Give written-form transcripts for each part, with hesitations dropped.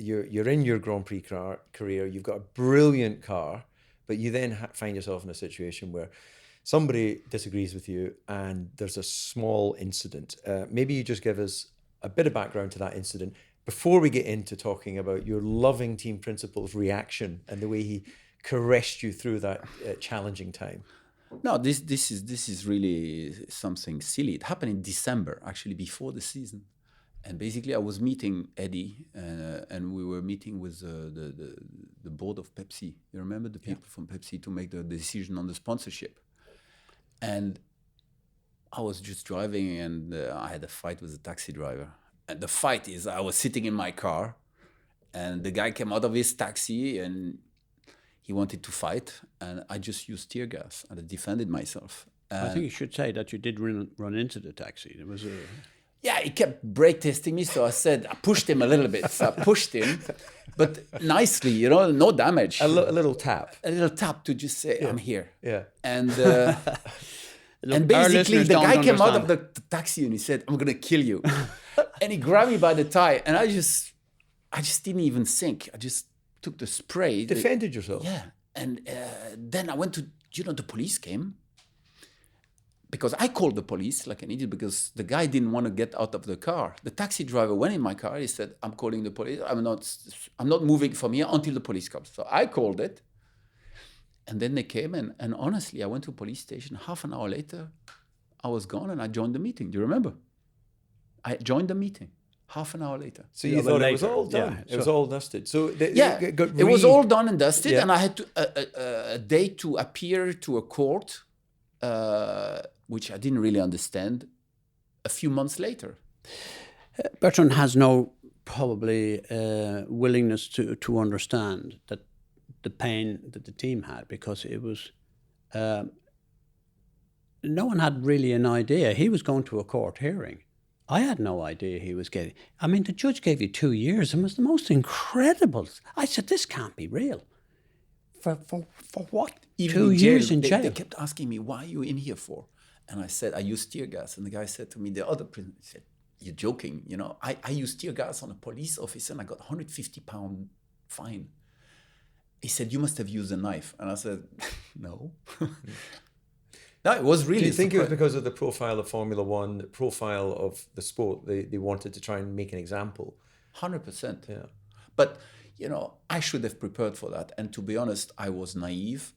you're in your Grand Prix career, you've got a brilliant car, but you then find yourself in a situation where somebody disagrees with you and there's a small incident. Maybe you just give us a bit of background to that incident before we get into talking about your loving team principal's reaction and the way he caressed you through that challenging time. No, this is really something silly. It happened in December, actually, before the season. And basically, I was meeting Eddie, and we were meeting with the board of Pepsi. You remember the people from Pepsi to make the decision on the sponsorship. And I was just driving, and I had a fight with a taxi driver. And the fight is, I was sitting in my car, and the guy came out of his taxi, and he wanted to fight, and I just used tear gas, and I defended myself. I think you should say that you did run into the taxi. There was a... Yeah, he kept brake testing me, so I pushed him a little bit. So I pushed him, but nicely, no damage. A little tap. A little tap to just say, I'm here. Yeah. And and basically, the guy came out of the taxi and he said, I'm going to kill you. And he grabbed me by the tie, and I just didn't even think. I just took the spray. Defended yourself. Yeah. And then I went to, the police came. Because I called the police like an idiot because the guy didn't want to get out of the car. The taxi driver went in my car. He said, I'm calling the police. I'm not moving from here until the police comes. So I called it. And then they came. And honestly, I went to a police station. Half an hour later, I was gone and I joined the meeting. Do you remember? I joined the meeting half an hour later. So you thought it was all done. It was all dusted. So it was all done and dusted. Yeah. And I had a date to appear to a court, which I didn't really understand, a few months later. Bertrand has no probably willingness to understand that the pain that the team had, because it was no one had really an idea. He was going to a court hearing. I had no idea he was getting. I mean, the judge gave you 2 years and was the most incredible. I said, this can't be real. For what? Even 2 years in jail. They kept asking me, why are you in here for? And I said, I used tear gas. And the guy said to me, the other prisoner said, you're joking. I used tear gas on a police officer and I got £150 fine. He said, you must have used a knife. And I said, no. No, it was really... Do you think it was because of the profile of Formula One, the profile of the sport? They wanted to try and make an example? 100%. Yeah. But, I should have prepared for that. And to be honest, I was naive.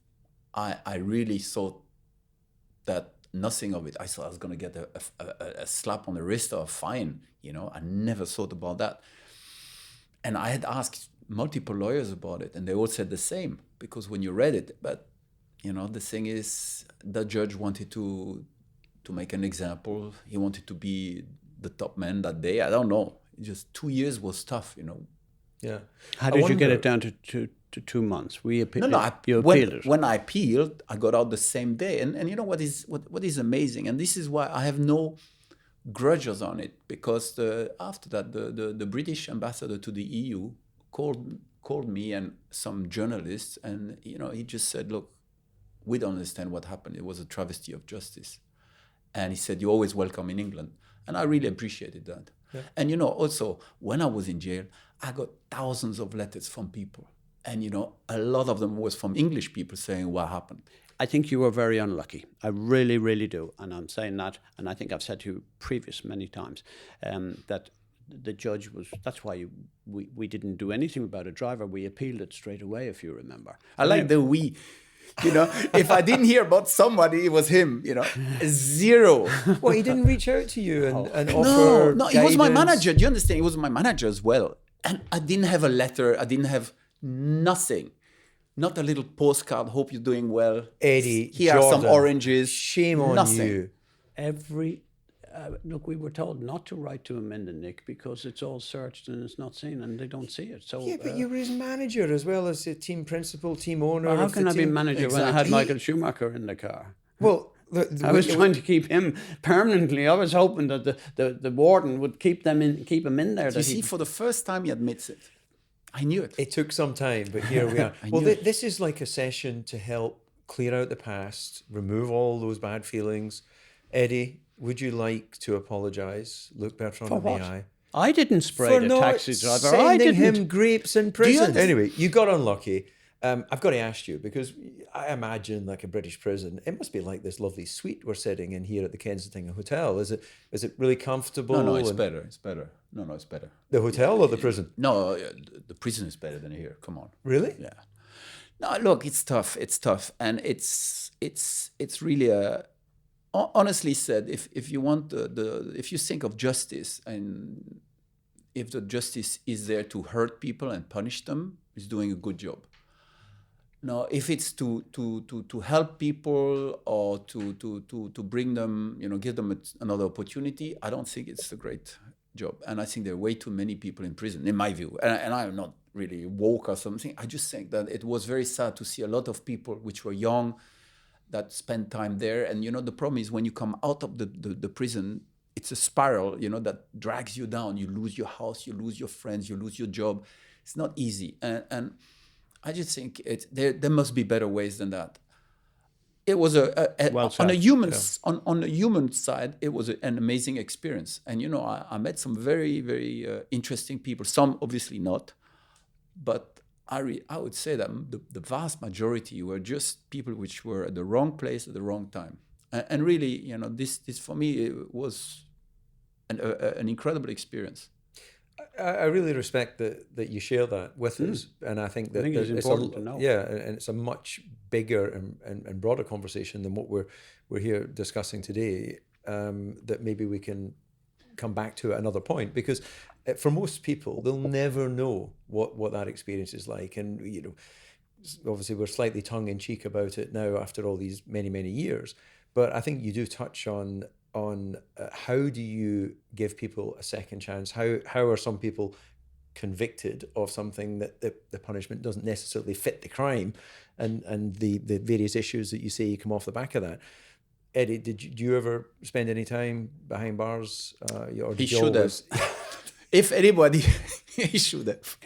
I really thought that nothing of it. I thought I was going to get a slap on the wrist or a fine. I never thought about that. And I had asked multiple lawyers about it, and they all said the same, because when you read it, but, the thing is, the judge wanted to make an example. He wanted to be the top man that day. I don't know. Just 2 years was tough, Yeah. How did you get it down to 2 months? We appealed. You appealed it. When I appealed, I got out the same day. And you know what is amazing? And this is why I have no grudges on it, because after that, the British ambassador to the EU called me and some journalists, and he just said, look, we don't understand what happened. It was a travesty of justice. And he said, you're always welcome in England. And I really appreciated that. Yeah. And also, when I was in jail, I got thousands of letters from people. And, a lot of them was from English people saying what happened. I think you were very unlucky. I really, really do. And I'm saying that, and I think I've said to you many times, that the judge was, that's why we didn't do anything about a driver. We appealed it straight away, if you remember. I like the we. If I didn't hear about somebody, it was him, zero. Well, he didn't reach out to you and offer No, he was my manager. Do you understand? He was my manager as well. And I didn't have a letter. I didn't have nothing. Not a little postcard, hope you're doing well. Eddie, here are some oranges. Shame on you. Look, we were told not to write to him in the Nick because it's all searched and it's not seen and they don't see it. So yeah, but you were his manager as well as the team principal, team owner. Well, how can I be manager when I had Michael Schumacher in the car? Well, I was trying to keep him permanently. I was hoping that the warden would keep him in there. You see, for the first time he admits it. I knew it. It took some time, but here we are. Well, this is like a session to help clear out the past, remove all those bad feelings. Eddie, would you like to apologise? Look Bertrand in the eye. I didn't spray for the not taxi driver. I sending didn't. him grapes in prison. understand- Anyway, you got unlucky. I've got to ask you, because I imagine like a British prison, it must be like this lovely suite we're sitting in here at the Kensington Hotel. Is it really comfortable? No, it's and- better. It's better. No, it's better. The hotel or the prison? No, the prison is better than here. Come on. Really? Yeah. No, look, it's tough. It's tough, and it's really a. Honestly said, if you want if you think of justice, and if the justice is there to hurt people and punish them, it's doing a good job. Now, if it's to help people or to bring them, give them another opportunity, I don't think it's a great job. And I think there are way too many people in prison, in my view. And I'm not really woke or something. I just think that it was very sad to see a lot of people which were young that spent time there. And, the problem is when you come out of the prison, it's a spiral, that drags you down. You lose your house, you lose your friends, you lose your job. It's not easy. And I just think there must be better ways than that. It was on a human side, it was an amazing experience. And I met some very, very interesting people. Some obviously not, but I would say that the vast majority were just people which were at the wrong place at the wrong time. And really, this for me it was an incredible experience. I really respect that you share that with us, and I think that it's important to know. Yeah, and it's a much bigger and broader conversation than what we're here discussing today. That maybe we can come back to at another point, because for most people, they'll never know what that experience is like, and obviously we're slightly tongue in cheek about it now after all these many years. But I think you do touch on how do you give people a second chance? How are some people convicted of something that the punishment doesn't necessarily fit the crime, and the various issues that you say come off the back of that? Eddie, did you ever spend any time behind bars? Or did He you should always... have. If anybody, he should have.